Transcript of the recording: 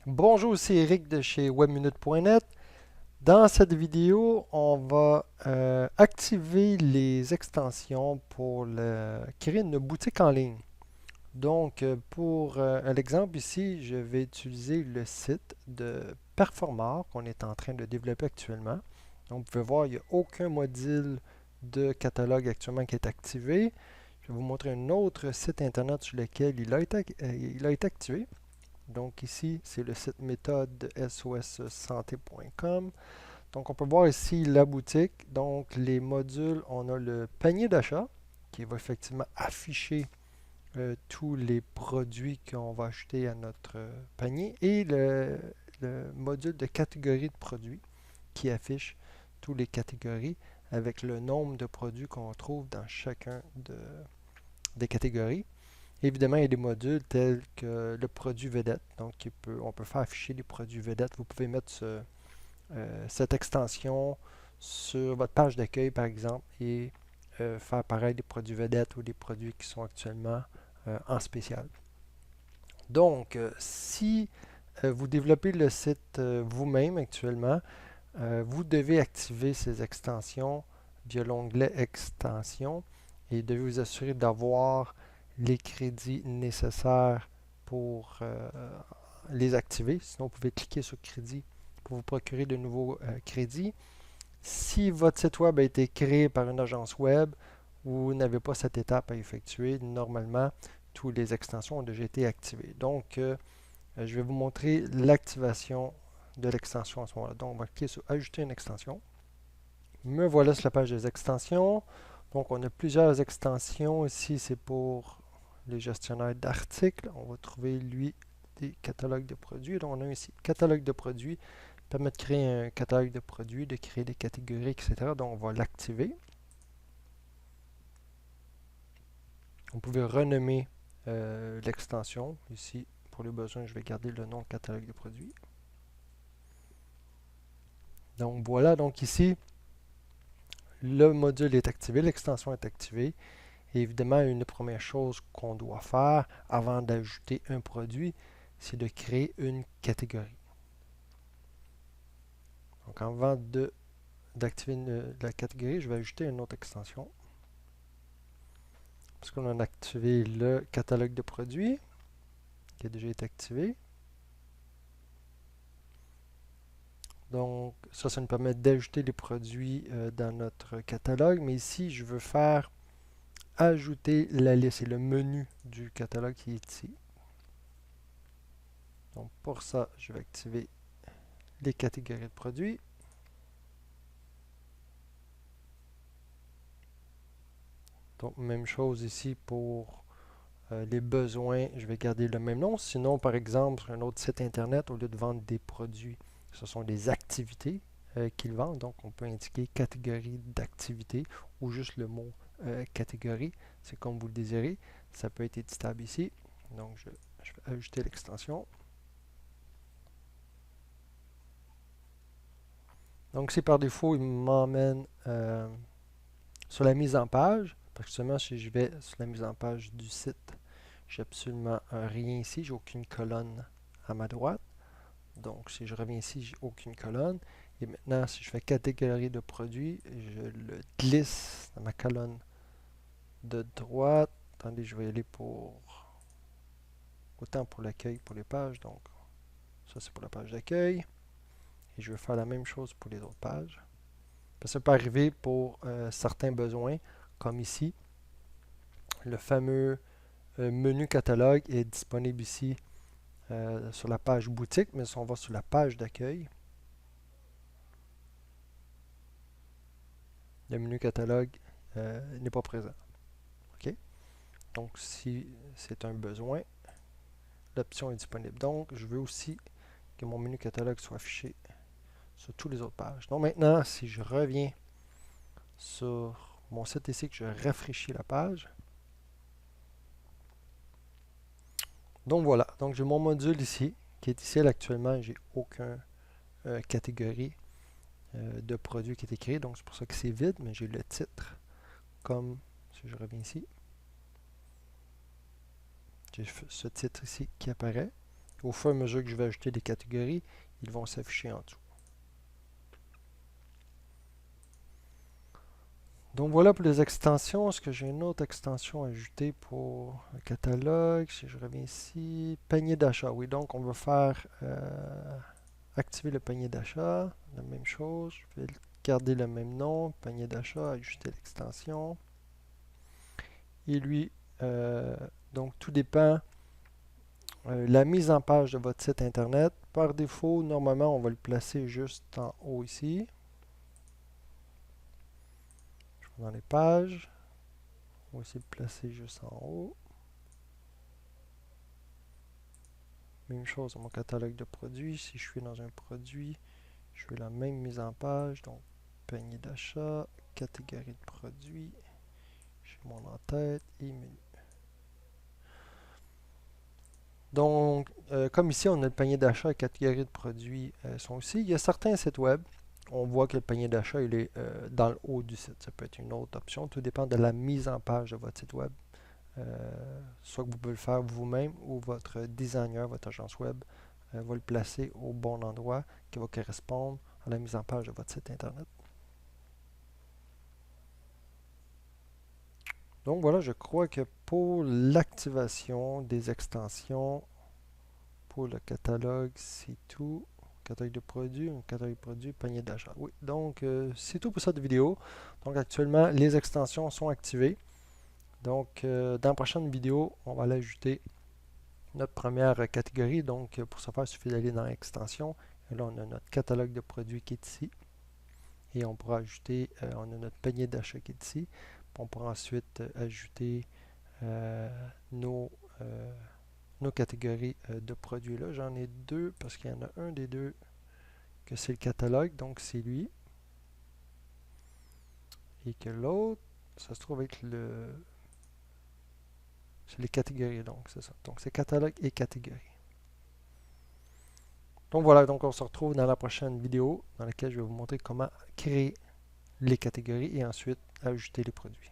Bonjour, c'est Eric de chez webminute.net. Dans cette vidéo, on va activer les extensions pour créer une boutique en ligne. Donc, pour l'exemple ici, je vais utiliser le site de Performar qu'on est en train de développer actuellement. Donc, vous pouvez voir, il n'y a aucun module de catalogue actuellement qui est activé. Je vais vous montrer un autre site internet sur lequel il a été activé. Donc ici, c'est le site méthode sossanté.com. Donc on peut voir ici la boutique. Donc les modules, on a le panier d'achat qui va effectivement afficher tous les produits qu'on va acheter à notre panier et le module de catégorie de produits qui affiche toutes les catégories avec le nombre de produits qu'on trouve dans chacun des catégories. Évidemment, il y a des modules tels que le produit vedette. Donc, on peut faire afficher les produits vedettes. Vous pouvez mettre cette extension sur votre page d'accueil, par exemple, et faire pareil des produits vedettes ou des produits qui sont actuellement en spécial. Donc, si vous développez le site vous-même actuellement, vous devez activer ces extensions via l'onglet Extensions et devez vous assurer d'avoir les crédits nécessaires pour les activer. Sinon, vous pouvez cliquer sur Crédit pour vous procurer de nouveaux crédits. Si votre site web a été créé par une agence web, vous n'avez pas cette étape à effectuer. Normalement, toutes les extensions ont déjà été activées. Donc, je vais vous montrer l'activation de l'extension à ce moment-là. Donc, on va cliquer sur Ajouter une extension. Me voilà sur la page des extensions. Donc, on a plusieurs extensions. Ici, c'est pour les gestionnaires d'articles. On va trouver, lui, des catalogues de produits. Donc, on a ici catalogue de produits. Permet de créer un catalogue de produits, de créer des catégories, etc. Donc, on va l'activer. On pouvait renommer l'extension. Ici, pour les besoins, je vais garder le nom catalogue de produits. Donc, voilà. Donc, ici, le module est activé, l'extension est activée. Et évidemment, une première chose qu'on doit faire avant d'ajouter un produit, c'est de créer une catégorie. Donc, avant d'activer la catégorie, je vais ajouter une autre extension. Parce qu'on a activé le catalogue de produits, qui a déjà été activé. Donc, ça nous permet d'ajouter les produits dans notre catalogue. Mais ici, je veux faire ajouter la liste et le menu du catalogue qui est ici. Donc, pour ça, je vais activer les catégories de produits. Donc, même chose ici pour les besoins, je vais garder le même nom. Sinon, par exemple, sur un autre site internet, au lieu de vendre des produits, ce sont des activités qu'ils vendent. Donc, on peut indiquer catégorie d'activité ou juste le mot catégorie. C'est comme vous le désirez. Ça peut être éditable ici. Donc, je vais ajouter l'extension. Donc, si par défaut, il m'emmène sur la mise en page. Parce que seulement si je vais sur la mise en page du site, j'ai absolument rien ici. J'ai aucune colonne à ma droite. Donc, si je reviens ici, j'ai aucune colonne. Et maintenant, si je fais catégorie de produits, je le glisse dans ma colonne de droite. Attendez, je vais y aller pour autant pour l'accueil, pour les pages. Donc, ça, c'est pour la page d'accueil. Et je vais faire la même chose pour les autres pages. Ça peut arriver pour certains besoins, comme ici. Le fameux menu catalogue est disponible ici sur la page boutique, mais si on va sur la page d'accueil, le menu catalogue n'est pas présent. OK? Donc, si c'est un besoin, l'option est disponible. Donc, je veux aussi que mon menu catalogue soit affiché sur toutes les autres pages. Donc, maintenant, si je reviens sur mon site ici, que je rafraîchis la page, donc voilà. Donc, j'ai mon module ici, qui est ici. Actuellement, j'ai aucune catégorie de produit qui est écrit. Donc, c'est pour ça que c'est vide, mais j'ai le titre. Comme si je reviens ici, j'ai ce titre ici qui apparaît. Au fur et à mesure que je vais ajouter des catégories, ils vont s'afficher en dessous. Donc voilà pour les extensions. Est-ce que j'ai une autre extension à ajouter pour le catalogue? Si je reviens ici, panier d'achat. Oui, donc on va faire activer le panier d'achat. La même chose. Je vais garder le même nom, panier d'achat, ajuster l'extension. Et lui, donc tout dépend la mise en page de votre site internet. Par défaut, normalement, on va le placer juste en haut ici. Je vais dans les pages. On va essayer de le placer juste en haut. Même chose dans mon catalogue de produits. Si je suis dans un produit, je fais la même mise en page. Donc, panier d'achat, catégorie de produits. J'ai mon en-tête et menu. Donc, comme ici, on a le panier d'achat et catégorie de produits sont ici. Il y a certains sites web, on voit que le panier d'achat il est dans le haut du site. Ça peut être une autre option. Tout dépend de la mise en page de votre site web. Soit que vous pouvez le faire vous-même ou votre designer, votre agence web, va le placer au bon endroit qui va correspondre à la mise en page de votre site internet. Donc voilà, je crois que pour l'activation des extensions, pour le catalogue, c'est tout. Catalogue de produits, un catalogue de produits, panier d'achat. Oui, donc c'est tout pour cette vidéo. Donc actuellement, les extensions sont activées. Donc dans la prochaine vidéo, on va l'ajouter notre première catégorie. Donc, pour ce faire, il suffit d'aller dans l'extension. Et là, on a notre catalogue de produits qui est ici. Et on pourra ajouter, on a notre panier d'achat qui est ici. On pourra ensuite ajouter nos, nos catégories de produits. Là, j'en ai deux parce qu'il y en a un des deux que c'est le catalogue. Donc, c'est lui. Et que l'autre, ça se trouve être c'est les catégories. Donc, c'est ça. Donc, c'est catalogue et catégorie. Donc voilà, donc on se retrouve dans la prochaine vidéo dans laquelle je vais vous montrer comment créer les catégories et ensuite ajouter les produits.